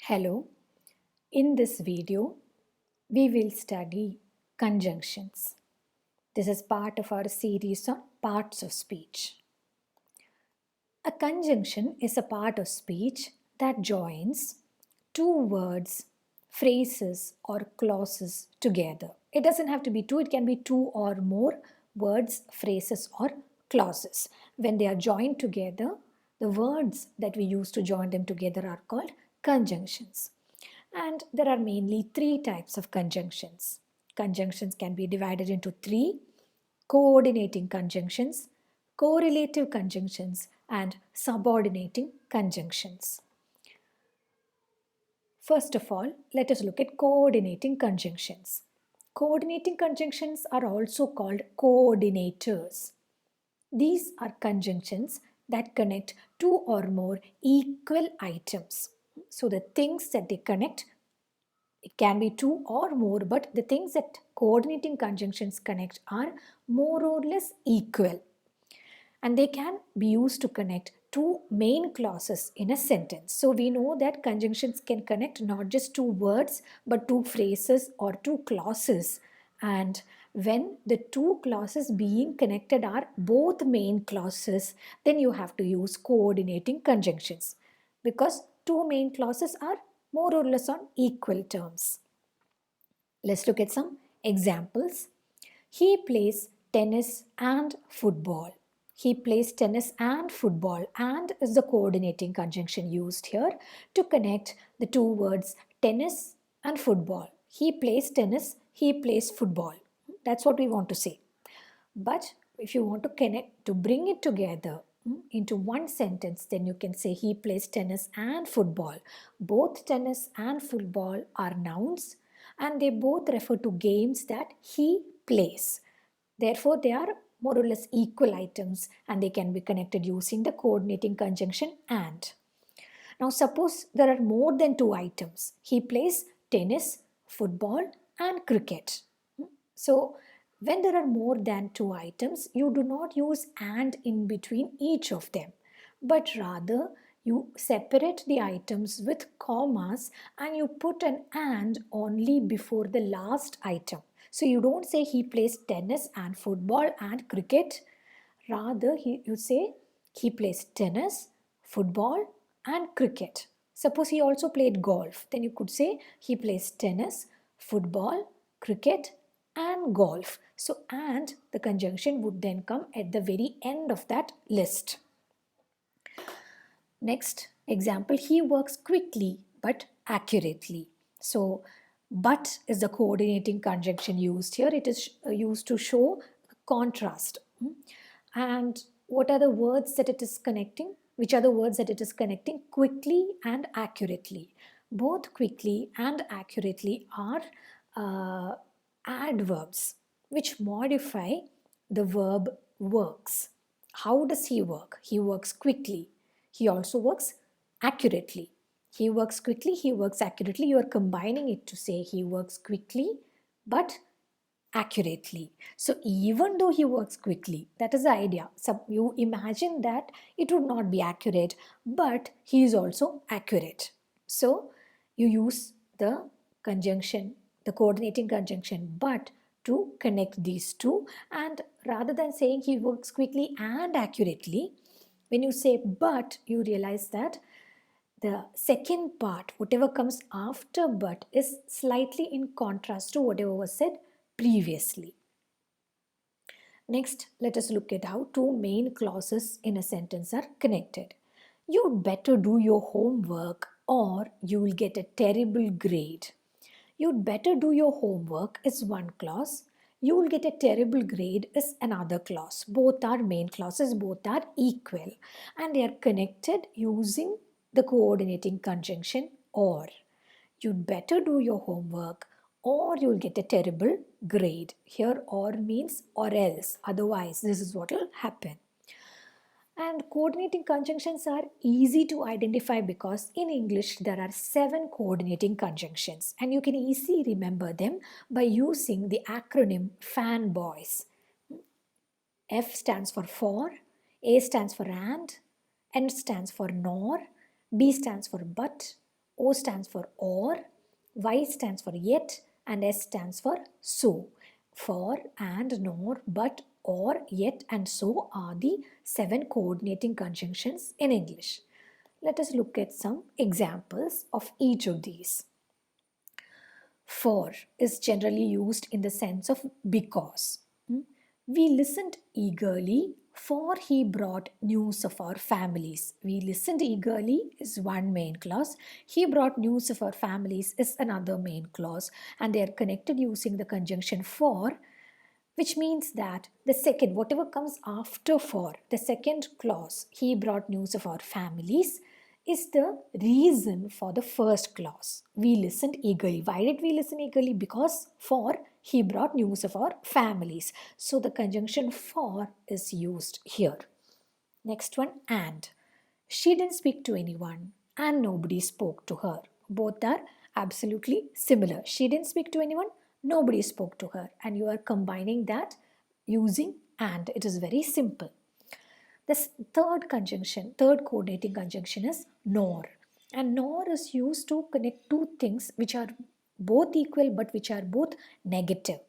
Hello, in this video, we will study conjunctions. This is part of our series on parts of speech. A conjunction is a part of speech that joins two words, phrases, or clauses together. It doesn't have to be two, it can be two or more words, phrases, or clauses. When they are joined together, the words that we use to join them together are called conjunctions. And there are mainly three types of conjunctions. Conjunctions can be divided into three: coordinating conjunctions, correlative conjunctions, and subordinating conjunctions. First of all, let us look at coordinating conjunctions. Coordinating conjunctions are also called coordinators. These are conjunctions that connect two or more equal items. So the things that they connect, it can be two or more, but the things that coordinating conjunctions connect are more or less equal. And they can be used to connect two main clauses in a sentence. So we know that conjunctions can connect not just two words, but two phrases or two clauses. And when the two clauses being connected are both main clauses, then you have to use coordinating conjunctions, because two main clauses are more or less on equal terms. Let's look at some examples. He plays tennis and football. He plays tennis and football, and is the coordinating conjunction used here to connect the two words tennis and football. He plays tennis, he plays football. That's what we want to say. But if you want to connect, to bring it together into one sentence, then you can say he plays tennis and football. Both tennis and football are nouns, and they both refer to games that he plays. Therefore, they are more or less equal items, and they can be connected using the coordinating conjunction and. Now, suppose there are more than two items. He plays tennis, football, and cricket. So, when there are more than two items, you do not use and in between each of them, but rather you separate the items with commas and you put an and only before the last item. So you don't say he plays tennis and football and cricket. Rather, you say he plays tennis, football, and cricket. Suppose he also played golf, then you could say he plays tennis, football, cricket, and golf. So, and the conjunction would then come at the very end of that list. Next example, he works quickly but accurately. So, but is the coordinating conjunction used here. It is used to show contrast. And what are the words that it is connecting? Which are the words that it is connecting? Quickly and accurately. Both quickly and accurately are adverbs which modify the verb works. How does he work? He works quickly. He also works accurately. He works quickly, he works accurately. You are combining it to say he works quickly but accurately. So even though he works quickly, that is the idea. So you imagine that it would not be accurate, but he is also accurate. So you use the conjunction, the coordinating conjunction but to connect these two, and rather than saying he works quickly and accurately, when you say but, you realize that the second part, whatever comes after but, is slightly in contrast to whatever was said previously. Next, let us look at how two main clauses in a sentence are connected. You'd better do your homework or you'll get a terrible grade. You'd better do your homework is one clause. You'll get a terrible grade is another clause. Both are main clauses, both are equal, and they are connected using the coordinating conjunction or. You'd better do your homework or you'll get a terrible grade. Here or means or else, otherwise this is what will happen. And coordinating conjunctions are easy to identify because in English there are 7 coordinating conjunctions, and you can easily remember them by using the acronym FANBOYS. F stands for, A stands for and, N stands for nor, B stands for but, O stands for or, Y stands for yet, and S stands for so. For, and, nor, but, or, yet, and so are the 7 coordinating conjunctions in English. Let us look at some examples of each of these. For is generally used in the sense of because. We listened eagerly, for he brought news of our families. We listened eagerly is one main clause. He brought news of our families is another main clause, and they are connected using the conjunction for, which means that the second, whatever comes after for, the second clause, he brought news of our families, is the reason for the first clause. We listened eagerly. Why did we listen eagerly? Because for, he brought news of our families. So the conjunction for is used here. Next one, and. She didn't speak to anyone, and nobody spoke to her. Both are absolutely similar. She didn't speak to anyone, nobody spoke to her. And you are combining that using and. It is very simple. The third conjunction, third coordinating conjunction is nor. And nor is used to connect two things which are both equal but which are both negative.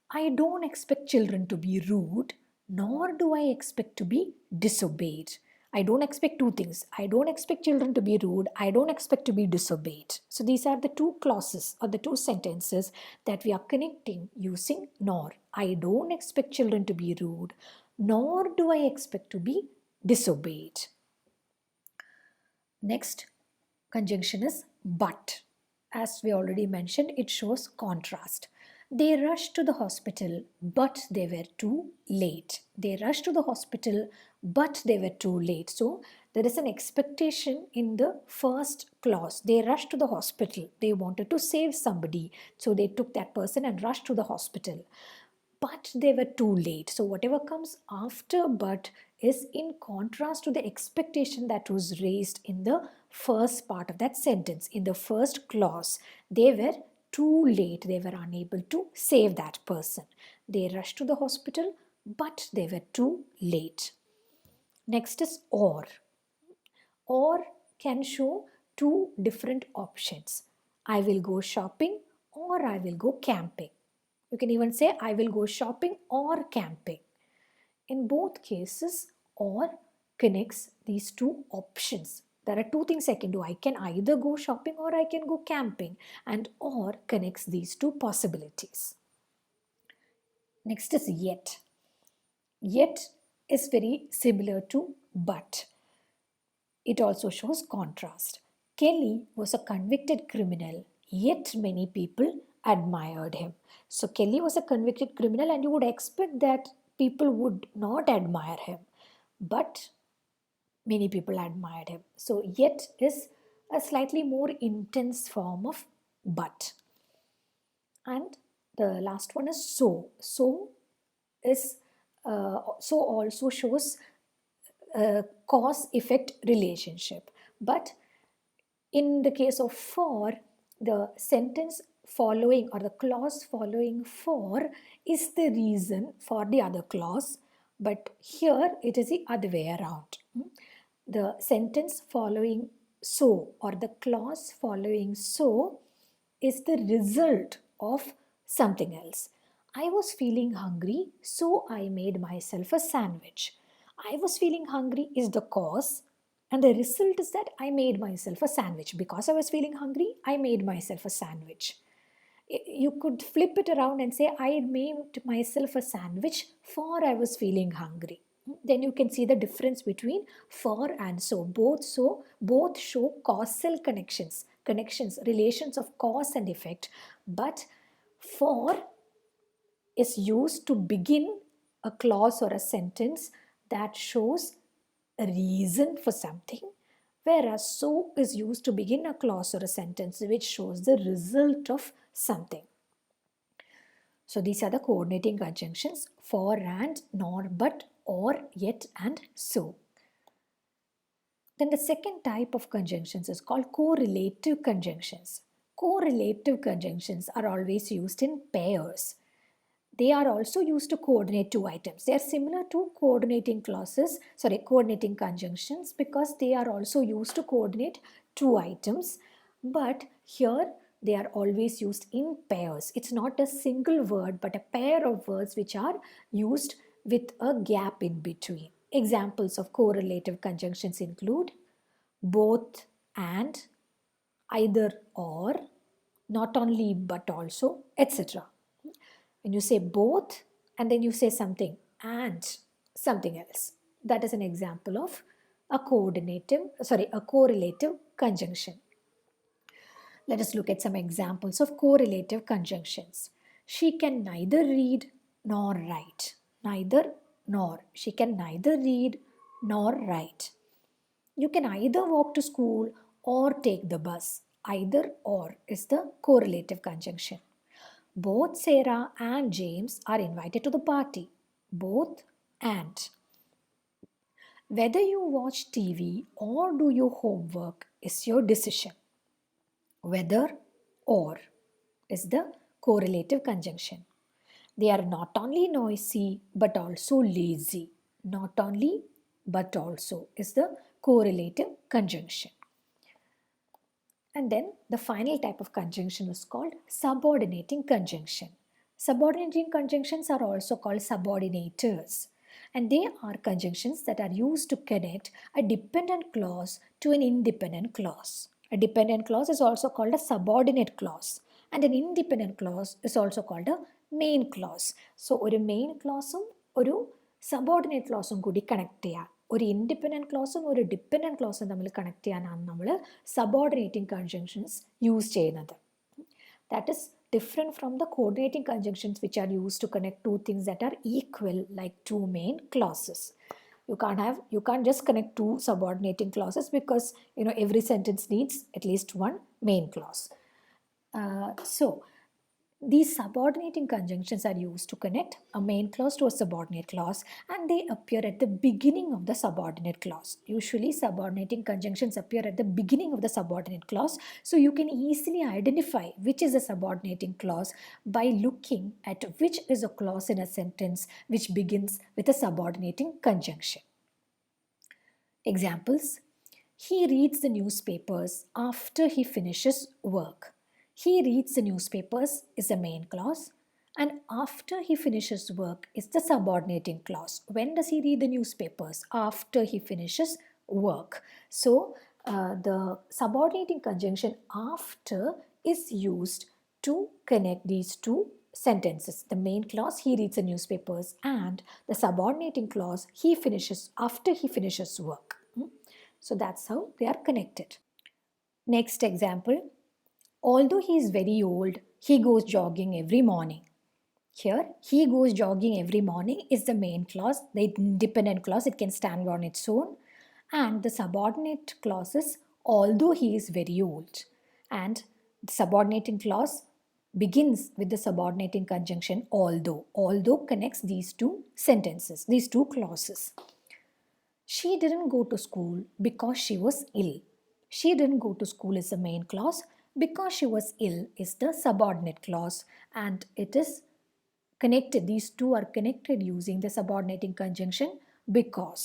I don't expect children to be rude, nor do I expect to be disobeyed. I don't expect two things. I don't expect children to be rude. I don't expect to be disobeyed. So these are the two clauses or the two sentences that we are connecting using nor. I don't expect children to be rude, nor do I expect to be disobeyed. Next conjunction is but. As we already mentioned, it shows contrast. They rushed to the hospital, but they were too late. They rushed to the hospital, but they were too late. So there is an expectation in the first clause. They rushed to the hospital. They wanted to save somebody. So they took that person and rushed to the hospital. But they were too late. So whatever comes after but is in contrast to the expectation that was raised in the first part of that sentence. In the first clause, they were too late. They were unable to save that person. They rushed to the hospital, but they were too late. Next is or. Or can show two different options. I will go shopping or I will go camping. You can even say I will go shopping or camping. In both cases, or connects these two options. There are two things I can do. I can either go shopping or I can go camping, and or connects these two possibilities. Next is yet. Yet is very similar to but. It also shows contrast. Kelly was a convicted criminal, yet many people admired him. So Kelly was a convicted criminal, and you would expect that people would not admire him. But many people admired him. So yet is a slightly more intense form of but. And the last one is so. So is so also shows cause effect relationship. But in the case of for, the sentence following or the clause following for is the reason for the other clause, but here it is the other way around. The sentence following so or the clause following so is the result of something else. I was feeling hungry, so I made myself a sandwich. I was feeling hungry is the cause, and the result is that I made myself a sandwich. Because I was feeling hungry, I made myself a sandwich. You could flip it around and say, I made myself a sandwich for I was feeling hungry. Then you can see the difference between for and so. Both show causal connections, relations of cause and effect. But for is used to begin a clause or a sentence that shows a reason for something, whereas so is used to begin a clause or a sentence which shows the result of something. So these are the coordinating conjunctions for and, nor, but, or, yet, and so. Then the second type of conjunctions is called correlative conjunctions. Correlative conjunctions are always used in pairs. They are also used to coordinate two items. They are similar to coordinating conjunctions because they are also used to coordinate two items. But here they are always used in pairs. It's not a single word but a pair of words which are used with a gap in between. Examples of correlative conjunctions include both and, either or, not only but also, etc. When you say both and then you say something and something else, that is an example of a correlative conjunction. Let us look at some examples of correlative conjunctions. She can neither read nor write. Neither nor. She can neither read nor write. You can either walk to school or take the bus. Either or is the correlative conjunction. Both Sarah and James are invited to the party. Both and. Whether you watch TV or do your homework is your decision. Whether or is the correlative conjunction. They are not only noisy but also lazy. Not only but also is the correlative conjunction. And then the final type of conjunction is called subordinating conjunction. Subordinating conjunctions are also called subordinators, and they are conjunctions that are used to connect a dependent clause to an independent clause. A dependent clause is also called a subordinate clause, and an independent clause is also called a main clause. So ഒരു main clauseഉം ഒരു subordinate clauseഉം കൂടി connect ചെയ്യാം. ഒരു independent ക്ലോസും ഒരു dependent ക്ലോസും തമ്മിൽ connect ചെയ്യാനാണ് നമ്മൾ subordinating conjunctions use ചെയ്യുന്നത്. That is different from the coordinating conjunctions which are used to connect two things that are equal, like two main clauses. You can't just connect two subordinating clauses because every sentence needs at least one main clause. So these subordinating conjunctions are used to connect a main clause to a subordinate clause, and they appear at the beginning of the subordinate clause. Usually subordinating conjunctions appear at the beginning of the subordinate clause, so you can easily identify which is a subordinating clause by looking at which is a clause in a sentence which begins with a subordinating conjunction. Examples: he reads the newspapers after he finishes work. He reads the newspapers is the main clause, and after he finishes work is the subordinating clause. When does he read the newspapers? After he finishes work. So the subordinating conjunction after is used to connect these two sentences. The main clause, he reads the newspapers, and the subordinating clause, he finishes after he finishes work. So that's how they are connected. Next example: although he is very old, he goes jogging every morning. Here, he goes jogging every morning is the main clause, the independent clause, it can stand on its own. And the subordinate clause is although he is very old. And the subordinating clause begins with the subordinating conjunction although. Although connects these two sentences, these two clauses. She didn't go to school because she was ill. She didn't go to school is the main clause. Because she was ill is the subordinate clause, and it is connected. These two are connected using the subordinating conjunction because.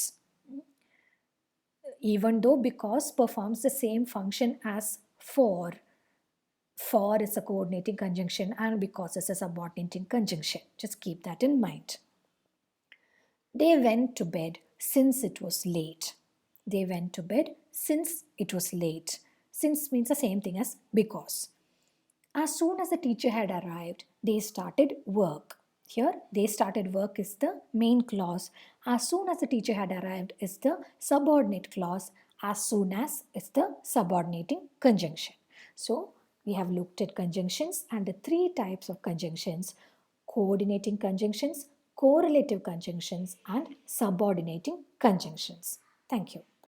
Even though because performs the same function as for. For is a coordinating conjunction and because is a subordinating conjunction. Just keep that in mind. They went to bed since it was late. They went to bed since it was late. Since means the same thing as because. As soon as the teacher had arrived, they started work. Here, they started work is the main clause. As soon as the teacher had arrived is the subordinate clause. As soon as is the subordinating conjunction. So, we have looked at conjunctions and the three types of conjunctions: coordinating conjunctions, correlative conjunctions, and subordinating conjunctions. Thank you.